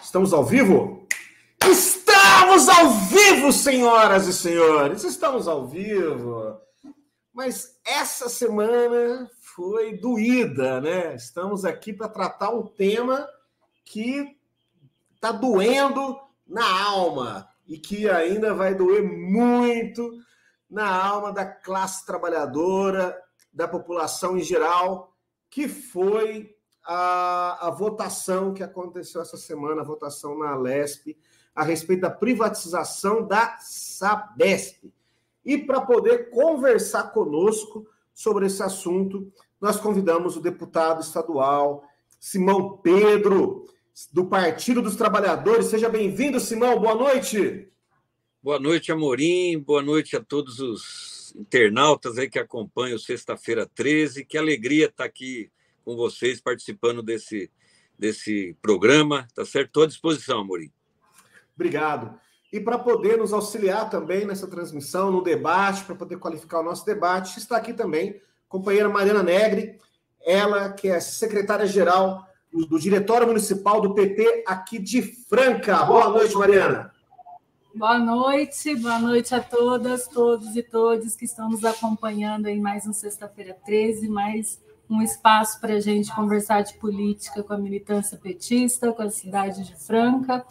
Estamos ao vivo? Estamos ao vivo, senhoras e senhores! Estamos ao vivo! Mas essa semana foi doída, né? Estamos aqui para tratar um tema que está doendo na alma e que ainda vai doer muito na alma da classe trabalhadora, da população em geral, que foi a votação que aconteceu essa semana, a votação na Alesp, a respeito da privatização da Sabesp. E para poder conversar conosco sobre esse assunto, nós convidamos o deputado estadual Simão Pedro, do Partido dos Trabalhadores. Seja bem-vindo, Simão. Boa noite. Boa noite, Amorim. Boa noite a todos os internautas aí que acompanham o Sexta-feira 13. Que alegria estar aqui com vocês, participando desse programa. Tá certo? Estou à disposição, Amorim. Obrigado. E para poder nos auxiliar também nessa transmissão, no debate, para poder qualificar o nosso debate, está aqui também a companheira Mariana Negri, ela que é secretária-geral do Diretório Municipal do PT aqui de Franca. Boa noite, Mariana. Boa noite a todas, todos e todas que estão nos acompanhando em mais um Sexta-feira 13, mais um espaço para a gente conversar de política com a militância petista, com a cidade de Franca.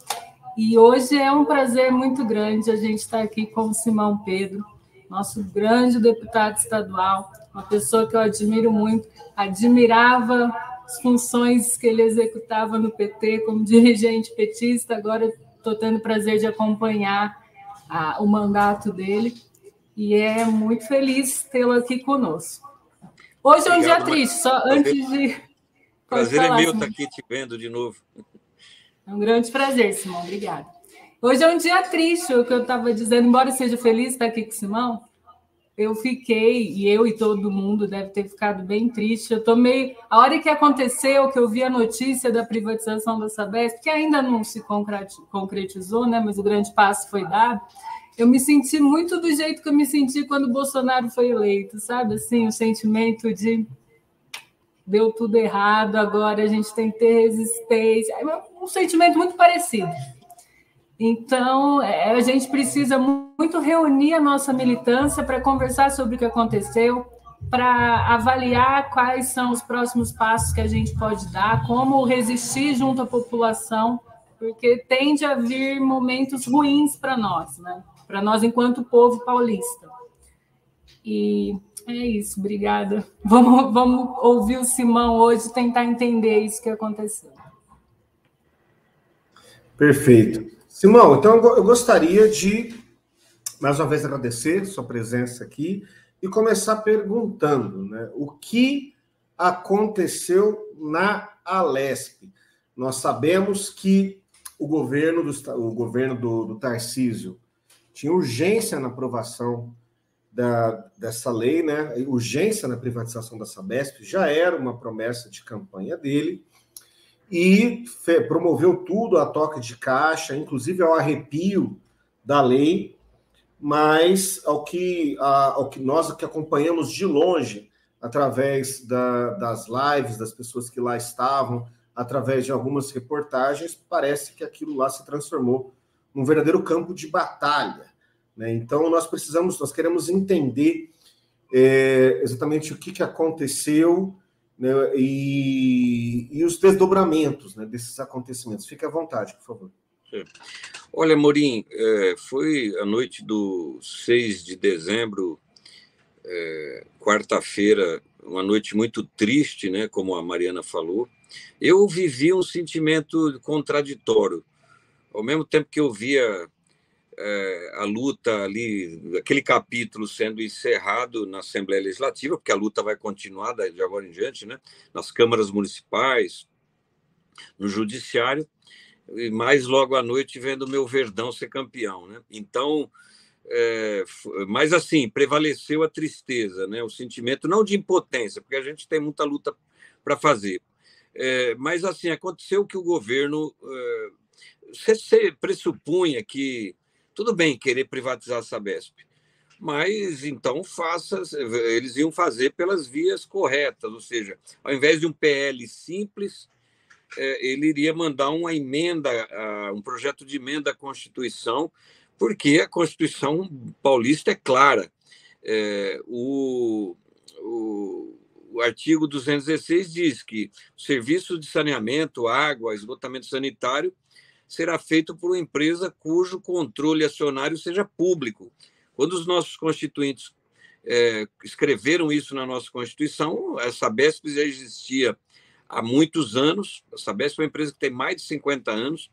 E hoje é um prazer muito grande a gente estar aqui com o Simão Pedro, nosso grande deputado estadual, uma pessoa que eu admiro muito, admirava as funções que ele executava no PT como dirigente petista, agora estou tendo o prazer de acompanhar o mandato dele e é muito feliz tê-lo aqui conosco. Hoje é um dia triste, só antes de... Prazer é meu estar aqui te vendo de novo. É um grande prazer, Simão, obrigada. Hoje é um dia triste, o que eu estava dizendo, embora eu seja feliz estar aqui com o Simão, eu fiquei, e eu e todo mundo deve ter ficado bem triste. Eu tô meio... A hora que aconteceu, que eu vi a notícia da privatização da Sabesp, que ainda não se concretizou, né? Mas o grande passo foi dado, eu me senti muito do jeito que eu me senti quando o Bolsonaro foi eleito, sabe? Assim, o sentimento de deu tudo errado, agora a gente tem que ter resistência. É um sentimento muito parecido. Então, a gente precisa muito reunir a nossa militância para conversar sobre o que aconteceu, para avaliar quais são os próximos passos que a gente pode dar, como resistir junto à população, porque tende a vir momentos ruins para nós, né? Para nós enquanto povo paulista. E é isso, obrigada. Vamos ouvir o Simão hoje e tentar entender isso que aconteceu. Perfeito. Simão, então eu gostaria de, mais uma vez, agradecer sua presença aqui e começar perguntando, né, o que aconteceu na Alesp. Nós sabemos que o governo do Tarcísio tinha urgência na aprovação dessa lei, né, urgência na privatização da Sabesp, já era uma promessa de campanha dele, e promoveu tudo a toque de caixa, inclusive ao arrepio da lei, mas ao que nós que acompanhamos de longe, através das lives, das pessoas que lá estavam, através de algumas reportagens, parece que aquilo lá se transformou num verdadeiro campo de batalha, né? Então nós queremos entender exatamente o que aconteceu, né, e os desdobramentos, né, desses acontecimentos. Fique à vontade, por favor. Olha, Amorim, foi a noite do 6 de dezembro, quarta-feira, uma noite muito triste, né, como a Mariana falou. Eu vivi um sentimento contraditório. Ao mesmo tempo que eu via a luta ali, aquele capítulo sendo encerrado na Assembleia Legislativa, porque a luta vai continuar de agora em diante, né? Nas câmaras municipais, no judiciário, e mais logo à noite vendo o meu Verdão ser campeão, né? Então, mas assim, prevaleceu a tristeza, né? O sentimento não de impotência, porque a gente tem muita luta para fazer, mas assim, aconteceu que o governo você pressupunha que tudo bem querer privatizar a Sabesp, mas então eles iam fazer pelas vias corretas, ou seja, ao invés de um PL simples, ele iria mandar uma emenda, um projeto de emenda à Constituição, porque a Constituição paulista é clara. O artigo 216 diz que o serviço de saneamento, água, esgotamento sanitário será feito por uma empresa cujo controle acionário seja público. Quando os nossos constituintes escreveram isso na nossa Constituição, a Sabesp já existia há muitos anos. A Sabesp é uma empresa que tem mais de 50 anos,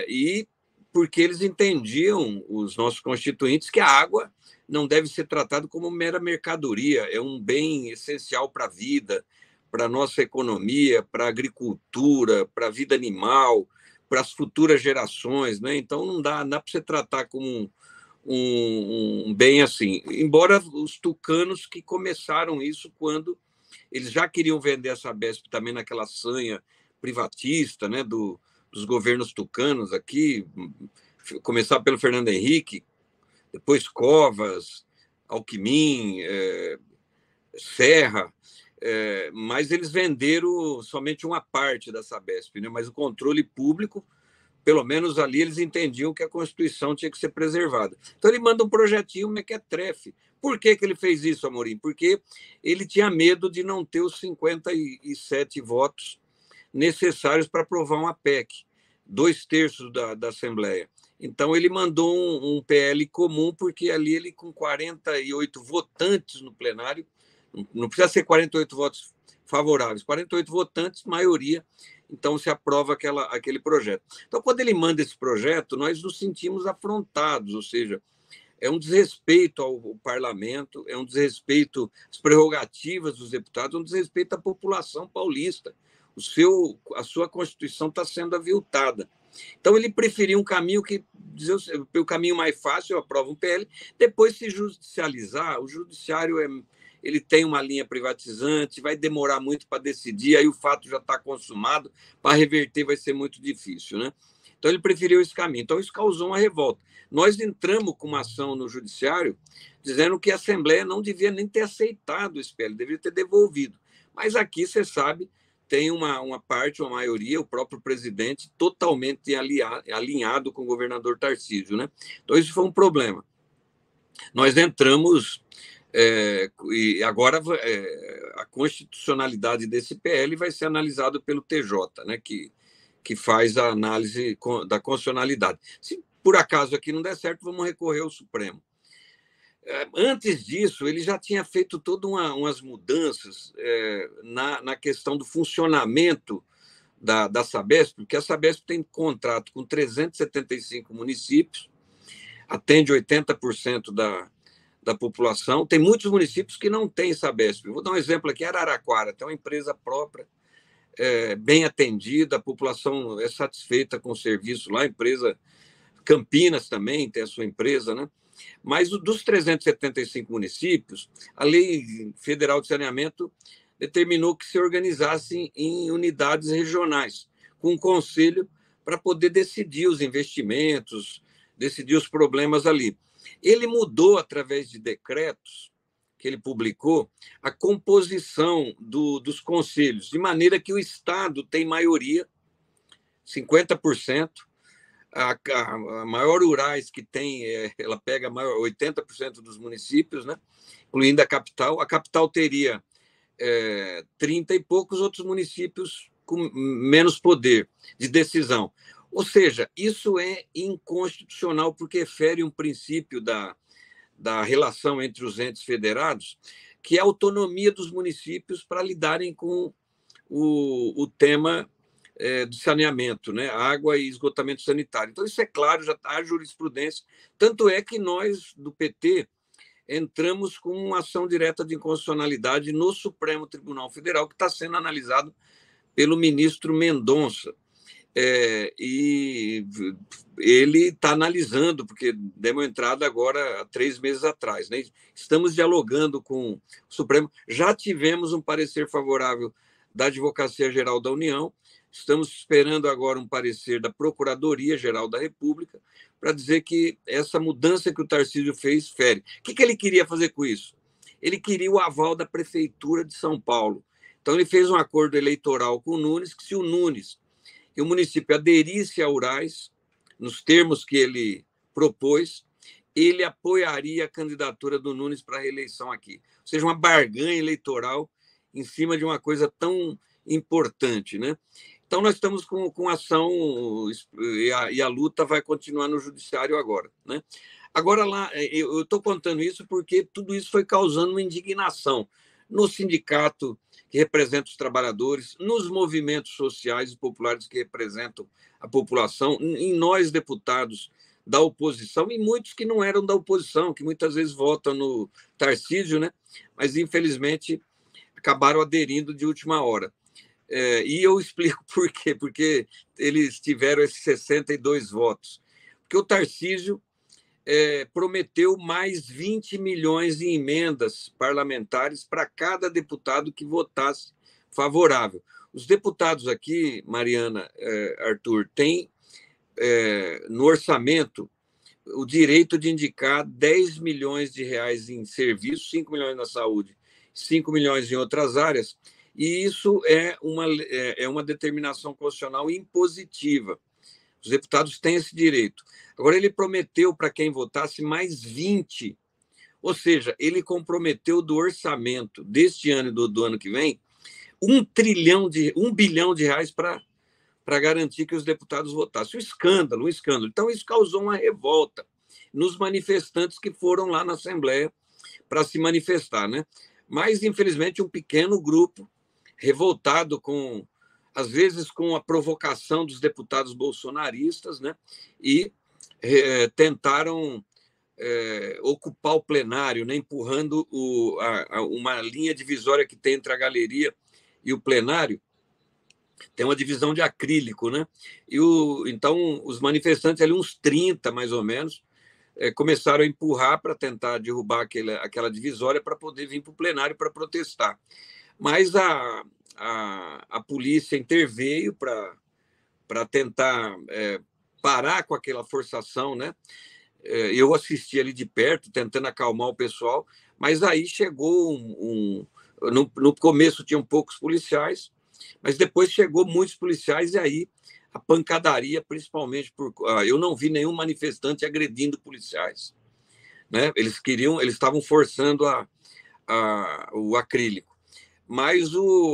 e porque eles entendiam, os nossos constituintes, que a água não deve ser tratada como mera mercadoria, é um bem essencial para a vida, para a nossa economia, para a agricultura, para a vida animal, para as futuras gerações, né? Então, não dá para você tratar como um bem assim. Embora os tucanos que começaram isso quando eles já queriam vender a Sabesp também naquela sanha privatista, né, dos governos tucanos aqui, começar pelo Fernando Henrique, depois Covas, Alckmin, Serra, mas eles venderam somente uma parte da Sabesp, né? Mas o controle público, pelo menos ali, eles entendiam que a Constituição tinha que ser preservada. Então, ele manda um projetinho mequetrefe. Por que ele fez isso, Amorim? Porque ele tinha medo de não ter os 57 votos necessários para aprovar uma PEC, 2/3 da Assembleia. Então, ele mandou um PL comum, porque ali ele, com 48 votantes no plenário, não precisa ser 48 votos favoráveis, 48 votantes, maioria, então se aprova aquele projeto. Então, quando ele manda esse projeto, nós nos sentimos afrontados, ou seja, é um desrespeito ao parlamento, é um desrespeito às prerrogativas dos deputados, é um desrespeito à população paulista. A sua Constituição está sendo aviltada. Então, ele preferiu um caminho o caminho mais fácil, aprova um PL, depois se judicializar, o judiciário ele tem uma linha privatizante, vai demorar muito para decidir, aí o fato já está consumado, para reverter vai ser muito difícil, né? Então, ele preferiu esse caminho. Então, isso causou uma revolta. Nós entramos com uma ação no judiciário dizendo que a Assembleia não devia nem ter aceitado esse PL, deveria ter devolvido. Mas aqui, você sabe, tem uma parte, uma maioria, o próprio presidente, totalmente alinhado com o governador Tarcísio, né? Então, isso foi um problema. Nós entramos, e agora a constitucionalidade desse PL vai ser analisado pelo TJ, né? Que faz a análise da constitucionalidade. Se por acaso aqui não der certo, vamos recorrer ao Supremo. Antes disso, ele já tinha feito todas umas mudanças na questão do funcionamento da Sabesp, porque a Sabesp tem contrato com 375 municípios, atende 80% da população. Tem muitos municípios que não têm Sabesp. Vou dar um exemplo aqui, Araraquara, tem uma empresa própria, bem atendida, a população é satisfeita com o serviço lá, a empresa Campinas também tem a sua empresa, né? Mas dos 375 municípios, a Lei Federal de Saneamento determinou que se organizassem em unidades regionais, com um conselho para poder decidir os investimentos, decidir os problemas ali. Ele mudou, através de decretos que ele publicou, a composição dos conselhos, de maneira que o Estado tem maioria, 50%, a maior Urais que tem, ela pega 80% dos municípios, né? Incluindo a capital. A capital teria 30 e poucos outros municípios com menos poder de decisão. Ou seja, isso é inconstitucional, porque fere um princípio da relação entre os entes federados, que é a autonomia dos municípios para lidarem com o tema do saneamento, né? Água e esgotamento sanitário. Então, isso é claro, já há jurisprudência. Tanto é que nós, do PT, entramos com uma ação direta de inconstitucionalidade no Supremo Tribunal Federal, que está sendo analisado pelo ministro Mendonça. E ele está analisando, porque demos entrada agora há 3 meses atrás, né? Estamos dialogando com o Supremo. Já tivemos um parecer favorável da Advocacia Geral da União. Estamos esperando agora um parecer da Procuradoria-Geral da República para dizer que essa mudança que o Tarcísio fez fere. O que ele queria fazer com isso? Ele queria o aval da Prefeitura de São Paulo. Então, ele fez um acordo eleitoral com o Nunes, que se o Nunes e o município aderisse a Urais, nos termos que ele propôs, ele apoiaria a candidatura do Nunes para a reeleição aqui. Ou seja, uma barganha eleitoral em cima de uma coisa tão importante, né? Então, nós estamos com ação e a luta vai continuar no judiciário agora, né? Agora, lá, eu estou contando isso porque tudo isso foi causando uma indignação no sindicato que representa os trabalhadores, nos movimentos sociais e populares que representam a população, em nós, deputados da oposição, e muitos que não eram da oposição, que muitas vezes votam no Tarcísio, né? Mas, infelizmente, acabaram aderindo de última hora. E eu explico por quê. Porque eles tiveram esses 62 votos. Porque o Tarcísio prometeu mais 20 milhões em emendas parlamentares para cada deputado que votasse favorável. Os deputados aqui, Mariana, Arthur, têm no orçamento o direito de indicar 10 milhões de reais em serviços, 5 milhões na saúde, 5 milhões em outras áreas, e isso é uma determinação constitucional impositiva. Os deputados têm esse direito. Agora, ele prometeu para quem votasse mais 20, ou seja, ele comprometeu do orçamento deste ano e do ano que vem 1 bilhão de reais para garantir que os deputados votassem. Um escândalo. Então, isso causou uma revolta nos manifestantes que foram lá na Assembleia para se manifestar, né? Mas, infelizmente, um pequeno grupo revoltado às vezes com a provocação dos deputados bolsonaristas, né? E tentaram ocupar o plenário, né? Empurrando uma linha divisória que tem entre a galeria e o plenário. Tem uma divisão de acrílico, né? Então, os manifestantes, ali, uns 30, mais ou menos, começaram a empurrar para tentar derrubar aquela divisória para poder vir para o plenário para protestar. Mas a polícia interveio para tentar parar com aquela forçação, né? Eu assisti ali de perto, tentando acalmar o pessoal, mas aí chegou no começo tinham poucos policiais, mas depois chegou muitos policiais e aí a pancadaria, principalmente eu não vi nenhum manifestante agredindo policiais, né? Eles estavam forçando o acrílico. Mas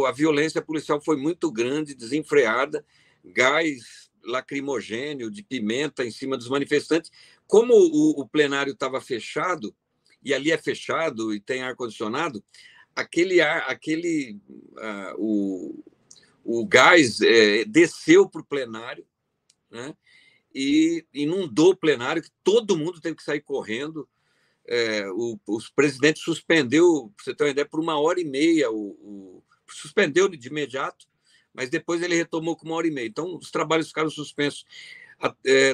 a violência policial foi muito grande, desenfreada, gás lacrimogêneo, de pimenta em cima dos manifestantes. Como o plenário estava fechado, e ali é fechado e tem ar-condicionado, o gás desceu para o plenário, né? E inundou o plenário, que todo mundo teve que sair correndo. O presidente suspendeu, para você ter uma ideia, por 1h30, suspendeu de imediato, mas depois ele retomou com 1h30. Então, os trabalhos ficaram suspensos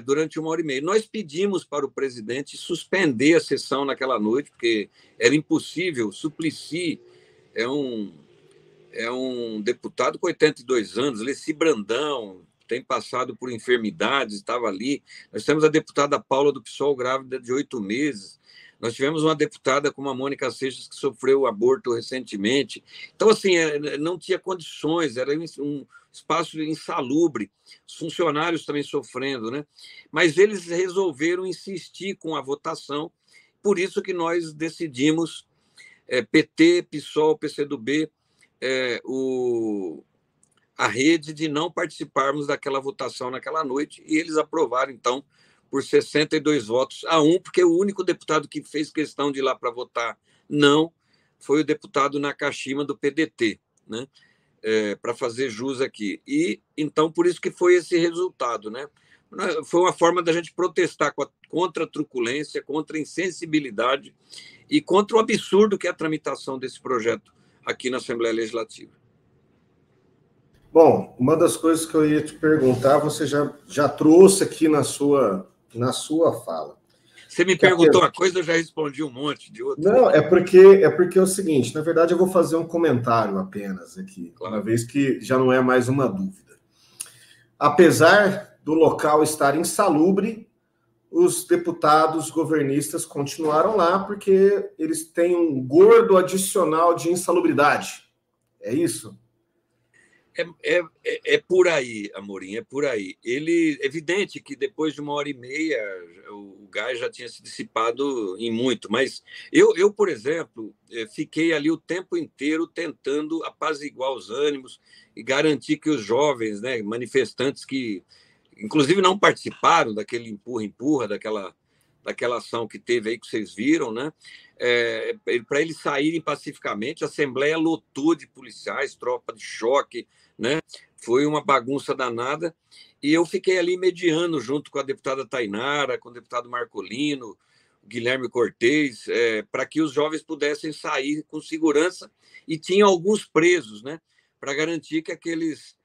durante 1h30. Nós pedimos para o presidente suspender a sessão naquela noite, porque era impossível. Suplicy é um deputado com 82 anos, Leci Brandão, tem passado por enfermidades, estava ali. Nós temos a deputada Paula do PSOL, grávida de 8 meses. Nós tivemos uma deputada como a Mônica Seixas, que sofreu aborto recentemente. Então, assim, não tinha condições, era um espaço insalubre, os funcionários também sofrendo, né? Mas eles resolveram insistir com a votação, por isso que nós decidimos, PT, PSOL, PCdoB, a rede, de não participarmos daquela votação naquela noite, e eles aprovaram, então, por 62 votos a 1, porque o único deputado que fez questão de ir lá para votar não foi o deputado Nakashima, do PDT, né? Para fazer jus aqui. E, então, por isso que foi esse resultado, né? Foi uma forma da gente protestar contra a truculência, contra a insensibilidade e contra o absurdo que é a tramitação desse projeto aqui na Assembleia Legislativa. Bom, uma das coisas que eu ia te perguntar, você já trouxe aqui na sua fala. Você me perguntou uma coisa, eu já respondi um monte de outras. Não, é porque é o seguinte, na verdade eu vou fazer um comentário apenas aqui, claro, uma vez que já não é mais uma dúvida. Apesar do local estar insalubre, os deputados governistas continuaram lá porque eles têm um gordo adicional de insalubridade. É isso? É por aí, Amorim, é por aí. Ele, evidente que depois de 1h30 o gás já tinha se dissipado em muito, mas eu, por exemplo, fiquei ali o tempo inteiro tentando apaziguar os ânimos e garantir que os jovens, né, manifestantes que, inclusive, não participaram daquele empurra-empurra, daquela ação que teve aí que vocês viram, né? Para eles saírem pacificamente, a Assembleia lotou de policiais, tropa de choque, né? Foi uma bagunça danada, e eu fiquei ali mediando junto com a deputada Tainara, com o deputado Marcolino, Guilherme Cortez, para que os jovens pudessem sair com segurança, e tinha alguns presos, né? Para garantir que aqueles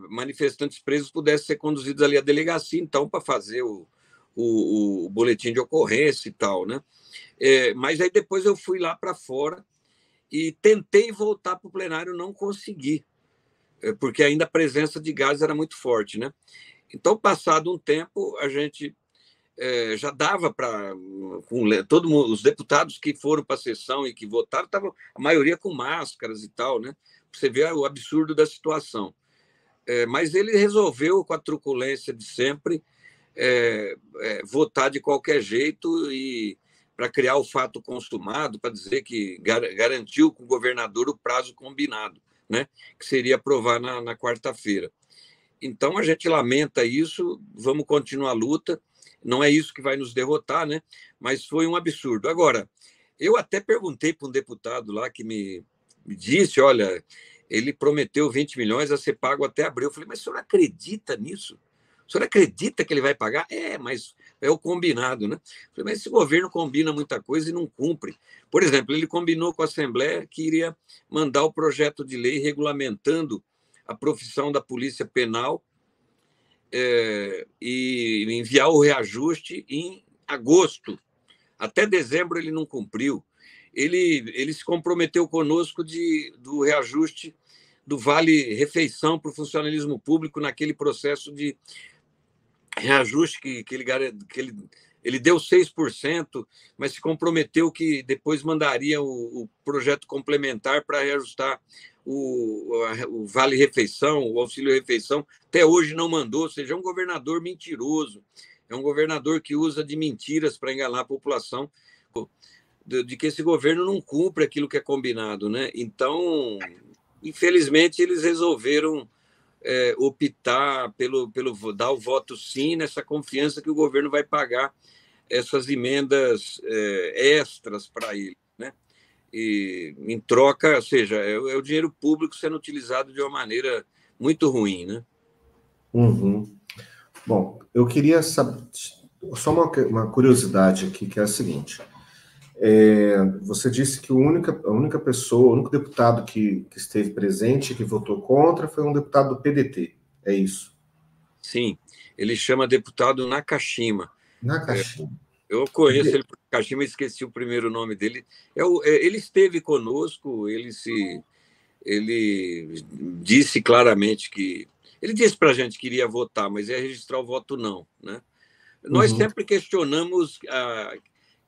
manifestantes presos pudessem ser conduzidos ali à delegacia, então, para fazer o boletim de ocorrência e tal, né? Mas aí depois eu fui lá para fora e tentei voltar para o plenário, não consegui, porque ainda a presença de gás era muito forte, né? Então, passado um tempo, a gente já dava para todo mundo, os deputados que foram para a sessão e que votaram, estavam a maioria com máscaras e tal, né? Você vê o absurdo da situação. Mas ele resolveu, com a truculência de sempre, votar de qualquer jeito e para criar o fato consumado, para dizer que garantiu com o governador o prazo combinado, né? Que seria aprovar na quarta-feira. Então, a gente lamenta isso, vamos continuar a luta, não é isso que vai nos derrotar, né? Mas foi um absurdo. Agora, eu até perguntei para um deputado lá que me disse, olha, ele prometeu 20 milhões a ser pago até abril. Eu falei, mas o senhor acredita nisso? O senhor acredita que ele vai pagar? Mas é o combinado, né? Eu falei, mas esse governo combina muita coisa e não cumpre. Por exemplo, ele combinou com a Assembleia que iria mandar o projeto de lei regulamentando a profissão da Polícia Penal e enviar o reajuste em agosto. Até dezembro ele não cumpriu. Ele se comprometeu conosco do reajuste do vale-refeição para o funcionalismo público naquele processo de reajuste que ele deu 6%, mas se comprometeu que depois mandaria o projeto complementar para reajustar o vale-refeição, o auxílio-refeição. Até hoje não mandou, ou seja, é um governador mentiroso, é um governador que usa de mentiras para enganar a população, de que esse governo não cumpre aquilo que é combinado, né? Então, infelizmente, eles resolveram optar pelo dar o voto sim, nessa confiança que o governo vai pagar essas emendas extras para ele, né? E em troca, ou seja, é o dinheiro público sendo utilizado de uma maneira muito ruim, né? Uhum. Bom, eu queria saber só uma curiosidade aqui, que é a seguinte. Você disse que a única pessoa, o único deputado que esteve presente, que votou contra, foi um deputado do PDT, é isso? Sim, ele chama deputado Nakashima. Nakashima. Eu conheço ele por Nakashima, esqueci o primeiro nome dele. Ele esteve conosco, ele disse claramente que... Ele disse para a gente que iria votar, mas ia registrar o voto não, né? Nós sempre questionamos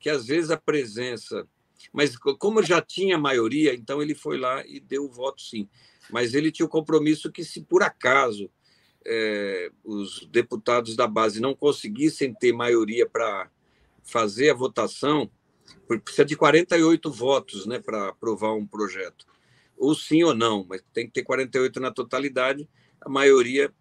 que às vezes a presença... Mas como já tinha maioria, então ele foi lá e deu o voto sim. Mas ele tinha o compromisso que, se por acaso os deputados da base não conseguissem ter maioria para fazer a votação, precisa de 48 votos, né, para aprovar um projeto. Ou sim ou não, mas tem que ter 48 na totalidade, a maioria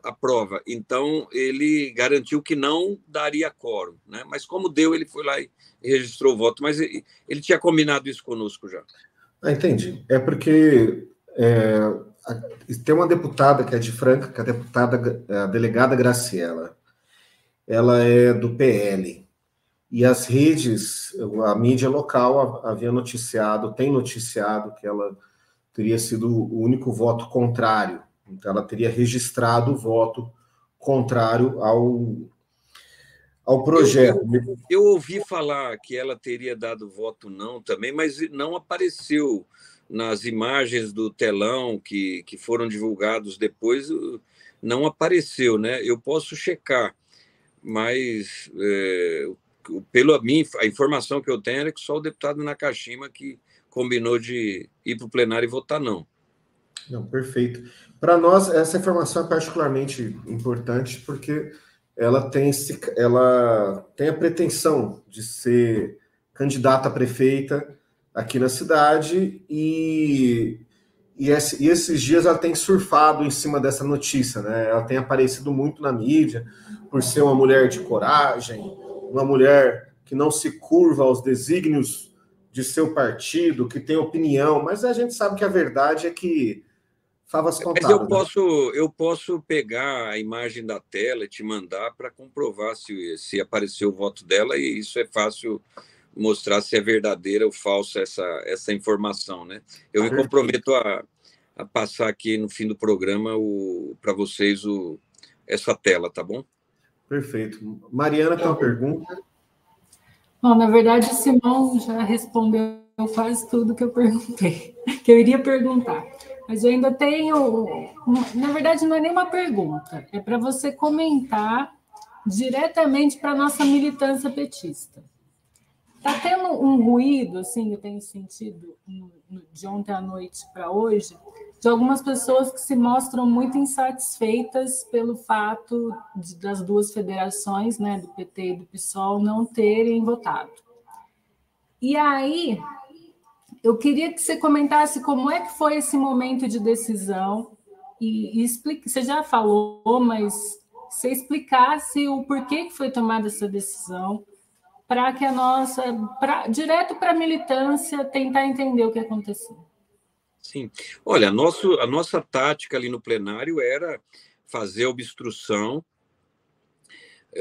aprova. Então, ele garantiu que não daria quórum, né? Mas como deu, ele foi lá e registrou o voto. Mas ele tinha combinado isso conosco já. Entendi. É porque tem uma deputada que é de Franca, que é a delegada Graciela. Ela é do PL. E as redes, a mídia local tem noticiado que ela teria sido o único voto contrário. Então, ela teria registrado o voto contrário ao projeto. Eu ouvi falar que ela teria dado voto não também, mas não apareceu nas imagens do telão que foram divulgados depois, não apareceu, né? Eu posso checar, mas a informação que eu tenho é que só o deputado Nakashima que combinou de ir para o plenário e votar não. Não, perfeito. Para nós, essa informação é particularmente importante porque ela tem a pretensão de ser candidata a prefeita aqui na cidade e esses dias ela tem surfado em cima dessa notícia, né? Ela tem aparecido muito na mídia por ser uma mulher de coragem, uma mulher que não se curva aos desígnios de seu partido, que tem opinião, mas a gente sabe que a verdade é que favas Mas contadas, né? eu posso pegar a imagem da tela e te mandar para comprovar se apareceu o voto dela, e isso é fácil mostrar se é verdadeira ou falsa essa informação, né? Eu me comprometo a passar aqui no fim do programa para vocês essa tela, tá bom? Perfeito. Mariana tem uma pergunta. Bom, na verdade, o Simão já respondeu quase tudo que eu perguntei, que eu iria perguntar. Mas eu ainda tenho... Na verdade, não é nem uma pergunta, é para você comentar diretamente para a nossa militância petista. Está tendo um ruído, assim, eu tenho sentido, de ontem à noite para hoje, de algumas pessoas que se mostram muito insatisfeitas pelo fato das duas federações, né, do PT e do PSOL, não terem votado. E aí, eu queria que você comentasse como é que foi esse momento de decisão e explique, você já falou, mas você explicasse o porquê que foi tomada essa decisão, para que direto para a militância, tentar entender o que aconteceu. Sim. Olha, a nossa tática ali no plenário era fazer obstrução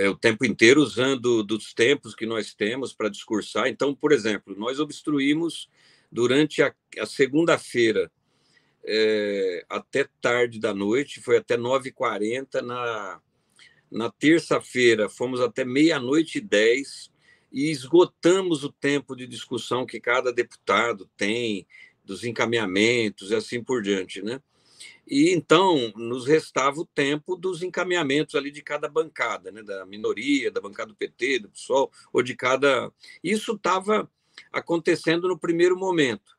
o tempo inteiro, usando dos tempos que nós temos para discursar. Então, por exemplo, nós obstruímos durante a segunda-feira até tarde da noite, foi até 9h40. Na terça-feira, fomos até 00h10 e esgotamos o tempo de discussão que cada deputado tem, dos encaminhamentos e assim por diante, né? E então nos restava o tempo dos encaminhamentos ali de cada bancada, né? Da minoria, da bancada do PT, do PSOL, ou de cada... Isso estava acontecendo no primeiro momento,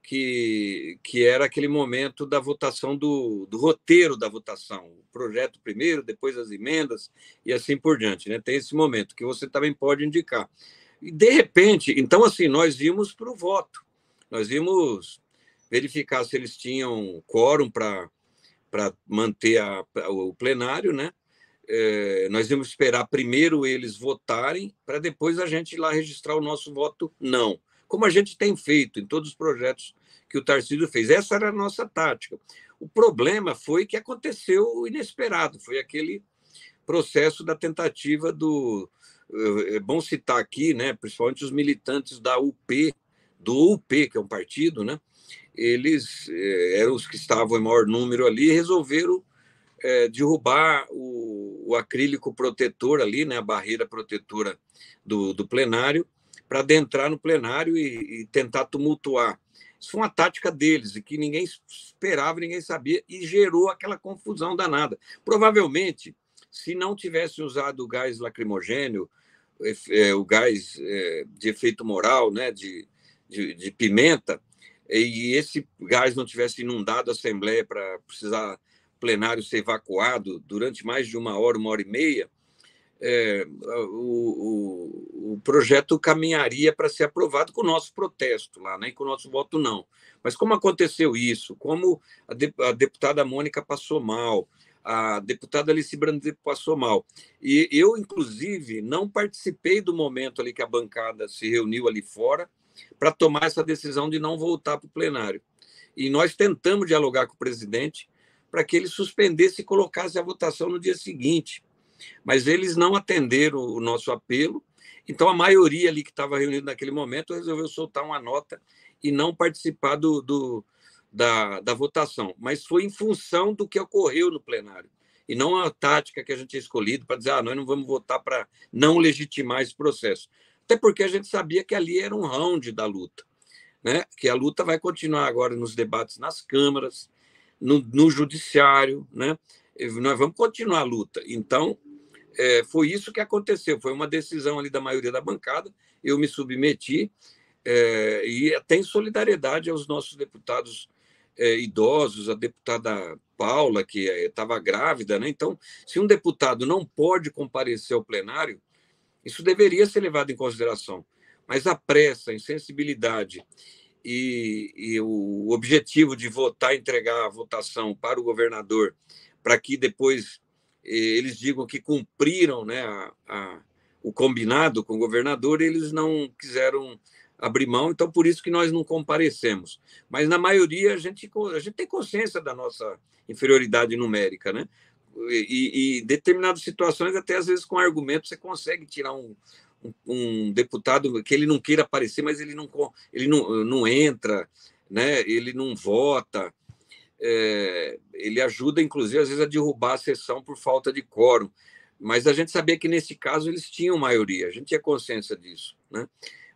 que era aquele momento da votação do roteiro da votação, o projeto primeiro, depois as emendas e assim por diante, né? Tem esse momento que você também pode indicar. E, de repente, então, assim, nós íamos para o voto. Nós íamos verificar se eles tinham quórum para manter o plenário, né? Nós íamos esperar primeiro eles votarem, para depois a gente ir lá registrar o nosso voto não, como a gente tem feito em todos os projetos que o Tarcísio fez. Essa era a nossa tática. O problema foi que aconteceu o inesperado, foi aquele processo da tentativa do... É bom citar aqui, né, principalmente os militantes do UP, que é um partido, né? Eles eram os que estavam em maior número ali e resolveram derrubar o acrílico protetor ali, né, a barreira protetora do plenário, para adentrar no plenário e tentar tumultuar. Isso foi uma tática deles, e que ninguém esperava, ninguém sabia, e gerou aquela confusão danada. Provavelmente, se não tivesse usado o gás lacrimogêneo, o gás de efeito moral, né, de pimenta, e esse gás não tivesse inundado a Assembleia para precisar o plenário ser evacuado durante mais de 1 hora, 1h30, o projeto caminharia para ser aprovado com o nosso protesto lá, né, e com o nosso voto não. Mas como aconteceu isso, como a deputada Mônica passou mal, a deputada Alice Brandt passou mal, e eu, inclusive, não participei do momento ali que a bancada se reuniu ali fora para tomar essa decisão de não voltar para o plenário. E nós tentamos dialogar com o presidente para que ele suspendesse e colocasse a votação no dia seguinte. Mas eles não atenderam o nosso apelo, então a maioria ali que estava reunida naquele momento resolveu soltar uma nota e não participar da votação. Mas foi em função do que ocorreu no plenário, e não a tática que a gente tinha escolhido para dizer nós não vamos votar para não legitimar esse processo. Até porque a gente sabia que ali era um round da luta, né? Que a luta vai continuar agora nos debates nas câmaras, no judiciário, né? Nós vamos continuar a luta. Então, foi isso que aconteceu. Foi uma decisão ali da maioria da bancada, eu me submeti, e até em solidariedade aos nossos deputados idosos, a deputada Paula, que estava grávida, né? Então, se um deputado não pode comparecer ao plenário, isso deveria ser levado em consideração. Mas a pressa, a insensibilidade e o objetivo de votar, entregar a votação para o governador, para que depois eles digam que cumpriram, né, o combinado com o governador, eles não quiseram abrir mão, então por isso que nós não comparecemos. Mas, na maioria, a gente tem consciência da nossa inferioridade numérica, né? E em determinadas situações, até às vezes com argumento, você consegue tirar um deputado que ele não queira aparecer, mas ele não entra, né? Ele não vota, ele ajuda, inclusive, às vezes, a derrubar a sessão por falta de quórum. Mas a gente sabia que, nesse caso, eles tinham maioria, a gente tinha consciência disso, né?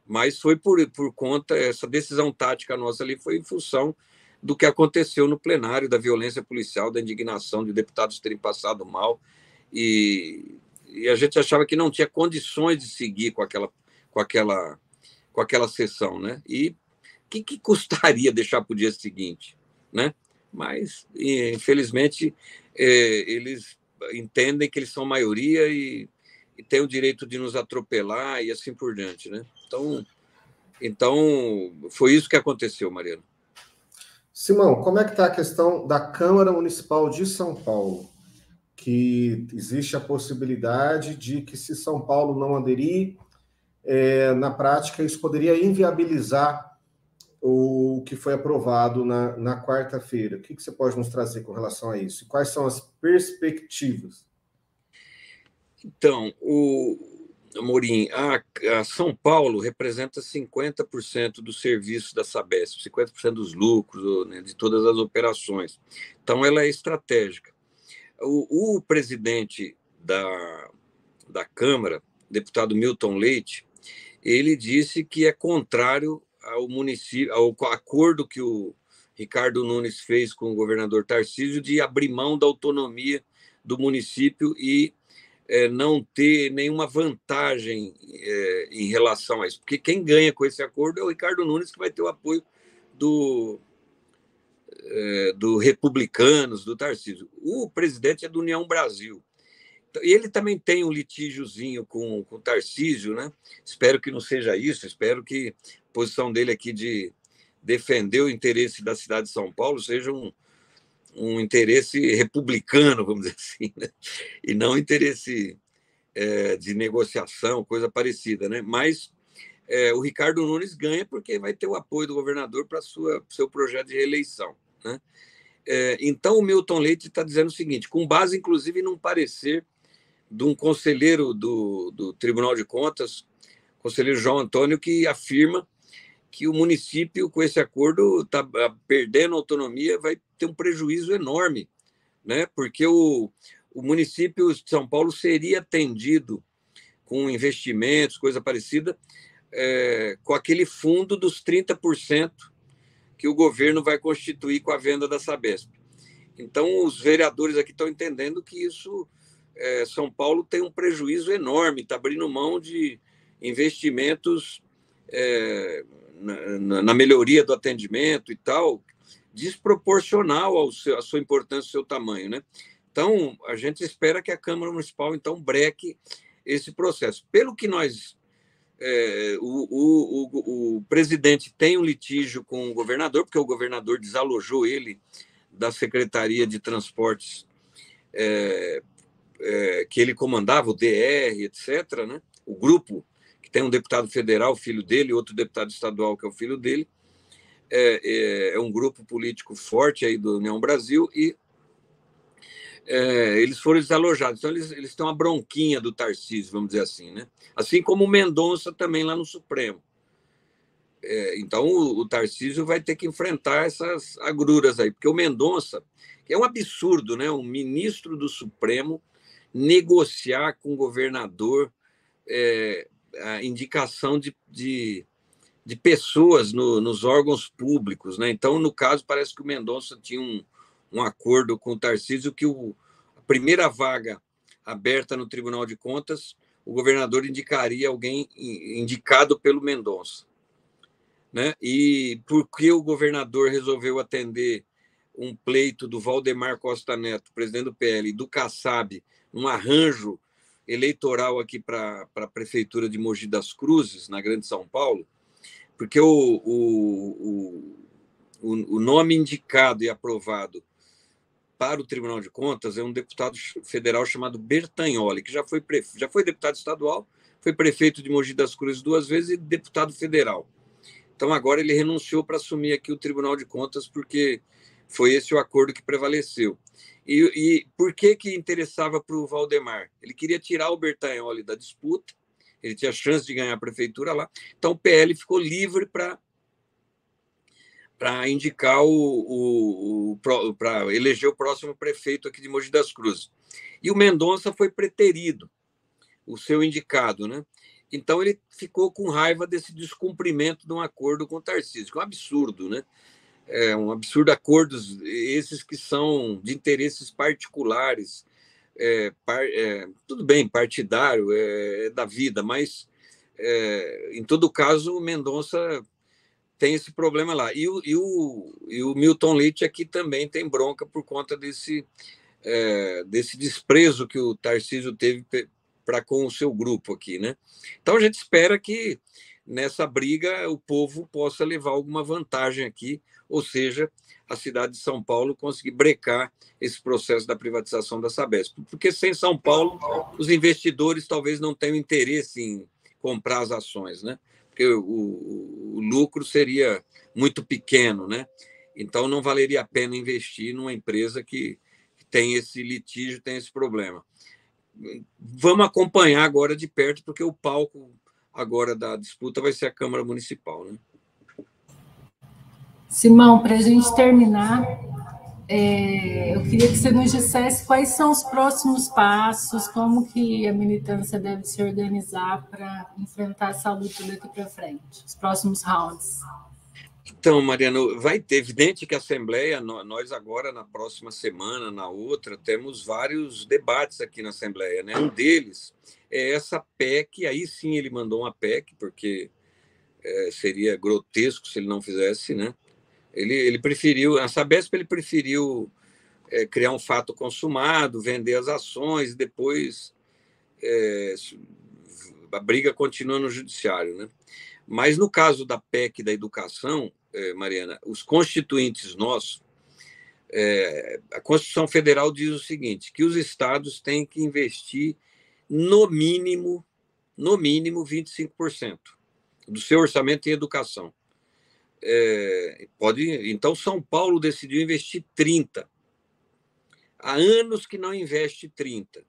Mas foi por conta, essa decisão tática nossa ali foi em função do que aconteceu no plenário, da violência policial, da indignação de deputados terem passado mal, e a gente achava que não tinha condições de seguir com aquela sessão, né? E o que custaria deixar para o dia seguinte, né? Mas, infelizmente, eles entendem que eles são maioria e têm o direito de nos atropelar e assim por diante, né? Então foi isso que aconteceu, Mariana. Simão, como é que está a questão da Câmara Municipal de São Paulo? Que existe a possibilidade de que, se São Paulo não aderir, na prática, isso poderia inviabilizar o que foi aprovado na quarta-feira. O que você pode nos trazer com relação a isso? E quais são as perspectivas? Então, Amorim, a São Paulo representa 50% do serviço da Sabesp, 50% dos lucros, né, de todas as operações. Então, ela é estratégica. O presidente da Câmara, deputado Milton Leite, ele disse que é contrário ao acordo que o Ricardo Nunes fez com o governador Tarcísio de abrir mão da autonomia do município e não ter nenhuma vantagem em relação a isso. Porque quem ganha com esse acordo é o Ricardo Nunes, que vai ter o apoio do Republicanos, do Tarcísio. O presidente é do União Brasil. E ele também tem um litígiozinho com o Tarcísio, né? Espero que não seja isso, espero que a posição dele aqui de defender o interesse da cidade de São Paulo seja um interesse republicano, vamos dizer assim, né? E não um interesse de negociação, coisa parecida, né? Mas o Ricardo Nunes ganha porque vai ter o apoio do governador para seu projeto de reeleição, né? Então, o Milton Leite está dizendo o seguinte, com base, inclusive, num parecer de um conselheiro do Tribunal de Contas, conselheiro João Antônio, que afirma que o município, com esse acordo, está perdendo autonomia, vai ter um prejuízo enorme, né? Porque o município de São Paulo seria atendido com investimentos, coisa parecida, com aquele fundo dos 30% que o governo vai constituir com a venda da Sabesp. Então, os vereadores aqui estão entendendo que isso, São Paulo tem um prejuízo enorme, está abrindo mão de investimentos na melhoria do atendimento e tal, desproporcional à sua importância, ao seu tamanho, né? Então, a gente espera que a Câmara Municipal, então, breque esse processo. Pelo que nós... o presidente tem um litígio com o governador, porque o governador desalojou ele da Secretaria de Transportes que ele comandava, o DR, etc., né? O grupo, que tem um deputado federal, filho dele, outro deputado estadual, que é o filho dele, é um grupo político forte aí do União Brasil, e eles foram desalojados. Então, eles têm uma bronquinha do Tarcísio, vamos dizer assim, né? Assim como o Mendonça também lá no Supremo. Então, o Tarcísio vai ter que enfrentar essas agruras aí, porque o Mendonça, que é um absurdo, né? Um ministro do Supremo negociar com o governador a indicação de pessoas nos órgãos públicos, né? Então, no caso, parece que o Mendonça tinha um acordo com o Tarcísio que a primeira vaga aberta no Tribunal de Contas, o governador indicaria alguém indicado pelo Mendonça. né? E porque o governador resolveu atender um pleito do Valdemar Costa Neto, presidente do PL, e do Kassab, um arranjo eleitoral aqui para a prefeitura de Mogi das Cruzes, na Grande São Paulo, porque o nome indicado e aprovado para o Tribunal de Contas é um deputado federal chamado Bertagnoli, que já foi deputado estadual, foi prefeito de Mogi das Cruzes 2 vezes e deputado federal. Então, agora ele renunciou para assumir aqui o Tribunal de Contas, porque foi esse o acordo que prevaleceu. E por que interessava para o Valdemar? Ele queria tirar o Bertagnoli da disputa, ele tinha chance de ganhar a prefeitura lá, então o PL ficou livre para indicar para eleger o próximo prefeito aqui de Mogi das Cruzes. E o Mendonça foi preterido, o seu indicado, né? Então ele ficou com raiva desse descumprimento de um acordo com o Tarcísio, que é um absurdo, né? É um absurdo, acordos esses que são de interesses particulares, tudo bem, partidário, é da vida, mas em todo caso o Mendonça tem esse problema lá. E o Milton Leite aqui também tem bronca por conta desse desprezo que o Tarcísio teve para com o seu grupo aqui, né? Então a gente espera que nessa briga o povo possa levar alguma vantagem aqui, ou seja, a cidade de São Paulo conseguir brecar esse processo da privatização da Sabesp. Porque sem São Paulo, os investidores talvez não tenham interesse em comprar as ações, né? Porque o lucro seria muito pequeno, né? Então não valeria a pena investir numa empresa que tem esse litígio, tem esse problema. Vamos acompanhar agora de perto, porque o palco agora da disputa vai ser a Câmara Municipal, né? Simão, para a gente terminar, eu queria que você nos dissesse quais são os próximos passos, como que a militância deve se organizar para enfrentar essa luta daqui para frente, os próximos rounds. Então, Mariana, vai ter, evidente que a Assembleia, nós agora, na próxima semana, na outra, temos vários debates aqui na Assembleia, né? Um deles é essa PEC, aí sim ele mandou uma PEC, porque seria grotesco se ele não fizesse, né? Ele preferiu, a Sabesp ele preferiu criar um fato consumado, vender as ações, e depois a briga continua no judiciário, né? Mas no caso da PEC da educação, Mariana, os constituintes nossos, a Constituição Federal diz o seguinte, que os estados têm que investir no mínimo 25% do seu orçamento em educação. Então, São Paulo decidiu investir 30%. Há anos que não investe 30%.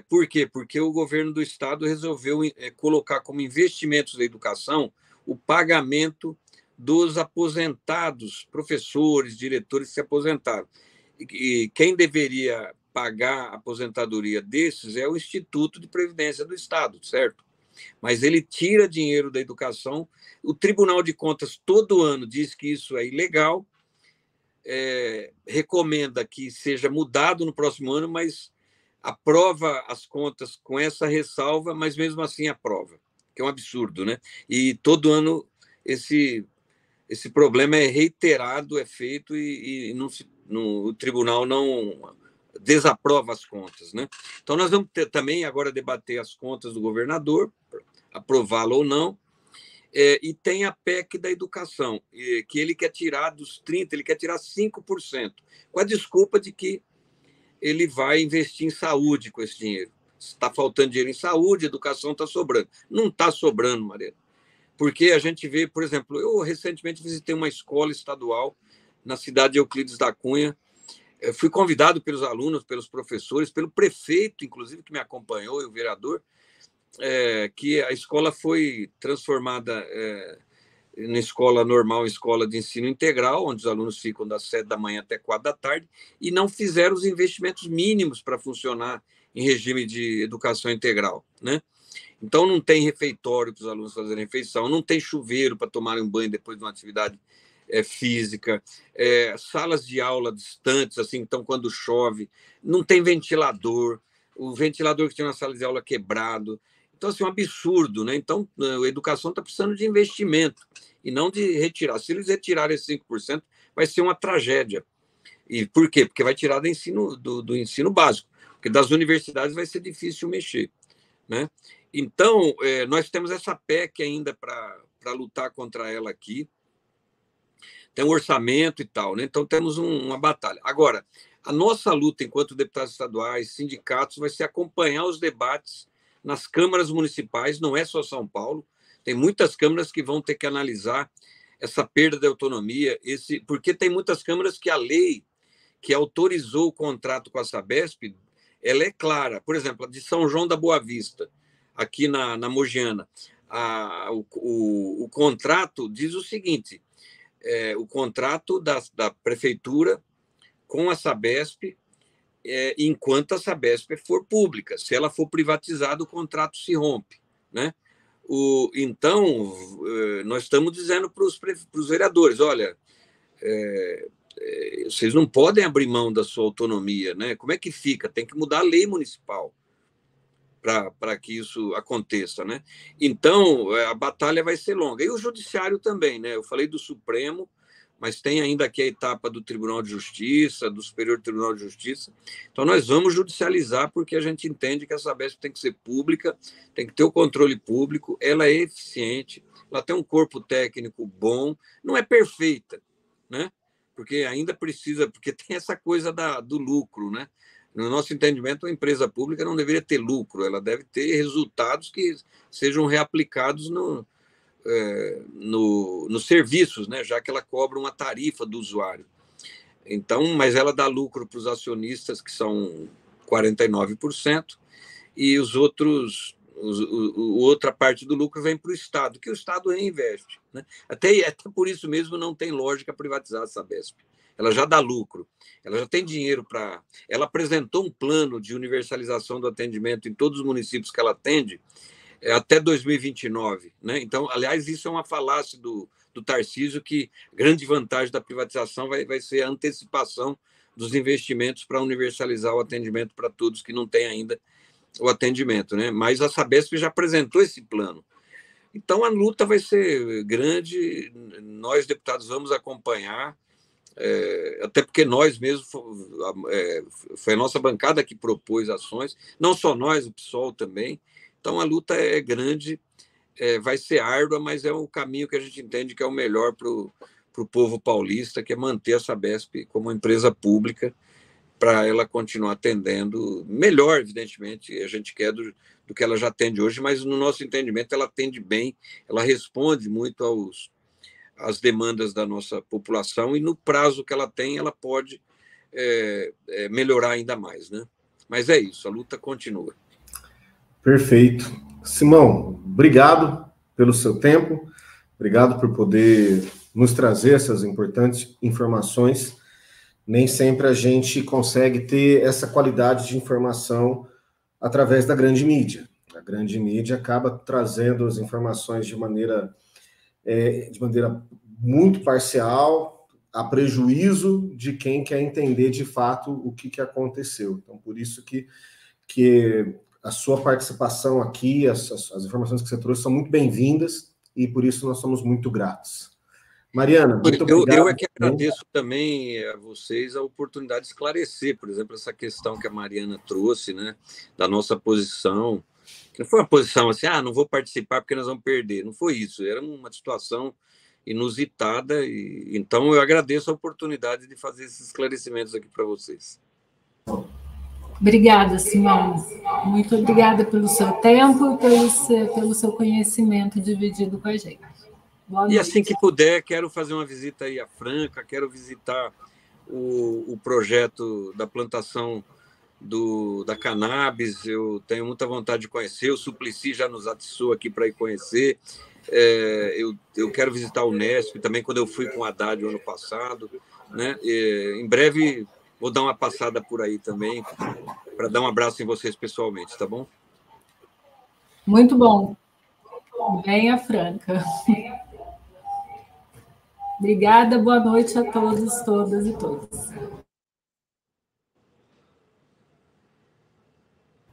Por quê? Porque o governo do estado resolveu colocar como investimentos da educação o pagamento dos aposentados, professores, diretores que se aposentaram. E quem deveria pagar a aposentadoria desses é o Instituto de Previdência do Estado, certo? Mas ele tira dinheiro da educação. O Tribunal de Contas todo ano diz que isso é ilegal, recomenda que seja mudado no próximo ano, mas aprova as contas com essa ressalva, mas mesmo assim aprova, que é um absurdo, né? E todo ano esse problema é reiterado, é feito e o tribunal não desaprova as contas, né? Então nós vamos também agora debater as contas do governador, aprová-lo ou não, e tem a PEC da educação, que ele quer tirar dos 30%, ele quer tirar 5%, com a desculpa de que ele vai investir em saúde com esse dinheiro. Está faltando dinheiro em saúde, educação está sobrando. Não está sobrando, Mariana. Porque a gente vê, por exemplo, eu recentemente visitei uma escola estadual na cidade de Euclides da Cunha. Fui convidado pelos alunos, pelos professores, pelo prefeito, inclusive, que me acompanhou, e o vereador, que a escola foi transformada na escola normal, escola de ensino integral, onde os alunos ficam das 7 da manhã até 4 da tarde, e não fizeram os investimentos mínimos para funcionar em regime de educação integral, né? Então, não tem refeitório para os alunos fazerem refeição, não tem chuveiro para tomarem um banho depois de uma atividade física, salas de aula distantes, assim, então, quando chove, não tem ventilador, o ventilador que tinha na sala de aula quebrado. Então, assim, um absurdo, né? Então, a educação está precisando de investimento e não de retirar. Se eles retirarem esses 5%, vai ser uma tragédia. E por quê? Porque vai tirar do ensino básico, porque das universidades vai ser difícil mexer, né? Então, nós temos essa PEC ainda para lutar contra ela aqui. Tem um orçamento e tal, né? Então, temos uma batalha. Agora, a nossa luta enquanto deputados estaduais, sindicatos, vai ser acompanhar os debates nas câmaras municipais, não é só São Paulo, tem muitas câmaras que vão ter que analisar essa perda de autonomia, porque tem muitas câmaras que a lei que autorizou o contrato com a Sabesp, ela é clara. Por exemplo, a de São João da Boa Vista, aqui na Mogiana, o contrato diz o seguinte, o contrato da prefeitura com a Sabesp, enquanto a Sabesp for pública. Se ela for privatizada, o contrato se rompe, né? Então, nós estamos dizendo para os vereadores, olha, vocês não podem abrir mão da sua autonomia, né? Como é que fica? Tem que mudar a lei municipal para que isso aconteça, né? Então, a batalha vai ser longa. E o judiciário também, né? Eu falei do Supremo, mas tem ainda aqui a etapa do Tribunal de Justiça, do Superior Tribunal de Justiça. Então, nós vamos judicializar porque a gente entende que a Sabesp tem que ser pública, tem que ter o controle público, ela é eficiente, ela tem um corpo técnico bom, não é perfeita, né? Porque ainda precisa, porque tem essa coisa do lucro, né? No nosso entendimento, a empresa pública não deveria ter lucro, ela deve ter resultados que sejam reaplicados nos serviços, né? Já que ela cobra uma tarifa do usuário. Então, mas ela dá lucro para os acionistas, que são 49%, e os outros, outra parte do lucro vem para o Estado, que o Estado reinveste, né? Até por isso mesmo não tem lógica privatizar a Sabesp. Ela já dá lucro, ela já tem dinheiro para... Ela apresentou um plano de universalização do atendimento em todos os municípios que ela atende, até 2029, né? Então, aliás, isso é uma falácia do Tarcísio, que a grande vantagem da privatização vai ser a antecipação dos investimentos para universalizar o atendimento para todos que não têm ainda o atendimento, né? Mas a Sabesp já apresentou esse plano. Então, a luta vai ser grande, nós, deputados, vamos acompanhar, até porque nós mesmos, foi a nossa bancada que propôs ações, não só nós, o PSOL também. Então, a luta é grande, vai ser árdua, mas é o caminho que a gente entende que é o melhor para o povo paulista, que é manter a Sabesp como empresa pública, para ela continuar atendendo melhor, evidentemente, a gente quer do que ela já atende hoje, mas no nosso entendimento ela atende bem, ela responde muito às demandas da nossa população e no prazo que ela tem, ela pode melhorar ainda mais, né? Mas é isso, a luta continua. Perfeito. Simão, obrigado pelo seu tempo, obrigado por poder nos trazer essas importantes informações. Nem sempre a gente consegue ter essa qualidade de informação através da grande mídia. A grande mídia acaba trazendo as informações de maneira muito parcial, a prejuízo de quem quer entender de fato o que aconteceu. Então, por isso que a sua participação aqui, as informações que você trouxe são muito bem-vindas e por isso nós somos muito gratos. Mariana, muito obrigado. Eu é que agradeço também a vocês a oportunidade de esclarecer, por exemplo, essa questão que a Mariana trouxe, né, da nossa posição, que não foi uma posição assim, não vou participar porque nós vamos perder, não foi isso, era uma situação inusitada, e então eu agradeço a oportunidade de fazer esses esclarecimentos aqui para vocês. Obrigada, Simão. Muito obrigada pelo seu tempo e pelo seu conhecimento dividido com a gente. E assim que puder, quero fazer uma visita aí à Franca, quero visitar o projeto da plantação da cannabis, eu tenho muita vontade de conhecer, o Suplicy já nos atiçou aqui para ir conhecer, eu quero visitar o Unesp também, quando eu fui com o Haddad o ano passado, né? Em breve vou dar uma passada por aí também, para dar um abraço em vocês pessoalmente, tá bom? Muito bom. Venha, Franca. Obrigada, boa noite a todos, todas e todos.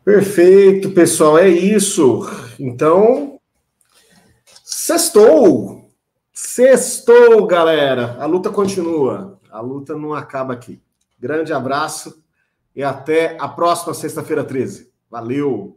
Perfeito, pessoal, é isso. Então, sextou. Sextou, galera. A luta continua. A luta não acaba aqui. Grande abraço e até a próxima sexta-feira 13. Valeu!